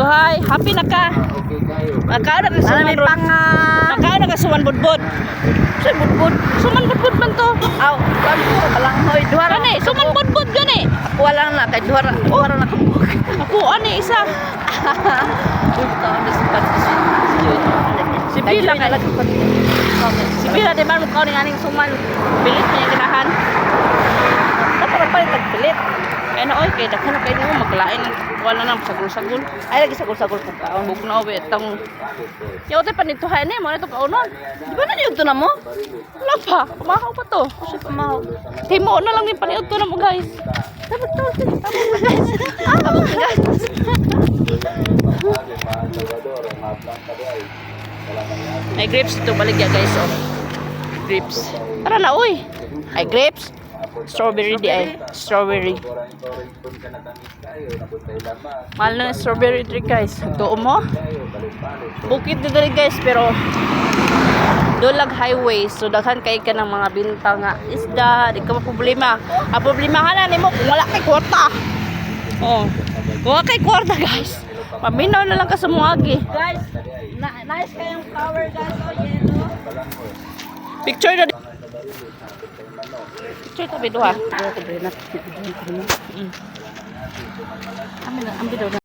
Duhay, happy na ka. Nakaon na ka suman ron. Nakaon na ka suman budbud. Say budbud. Suman budbud man to. Aw, kan ko balanghoy duha ra. Gani, suman budbud gani. Wala na kay duha ra na kabuk. Ako ani isa. Ito ni sipat. Si Bila kay si Bila di man mo ning aning suman. Pilit niya ganahan. Para pa tagpilit. Ay na oy kay daghan kay mo maglain wala nang sagol-sagol. Ay lagi sagol-sagol pug kaon. Bugnaw betang. Yaw tay panito hay ni mo na to kaunon. Di ba na niyo na mo? Wala pa, kumahaw pa to. Kasi pamahaw. Timo na lang ni paniud to na mo guys. Dapat to, guys. Abot guys. Ay grapes to baligya guys oh. Grapes. Tara na uy. Ay grapes. Strawberry di ay. Strawberry. Mahal na yung strawberry tree guys. Doon mo. Bukid dito rin guys pero dolag highway. So daghan kay ka ng mga binta nga isda. Di ka problema. Ang problema ka na nimo kung wala kay kwarta. Oh. Kung wala kay kwarta guys. Paminaw na lang ka sa mga agi. Guys, nice kayong flower guys. Oh, yellow. Picture na. Picture tabi duha. Ito, Brena. Amin na, ambil daw.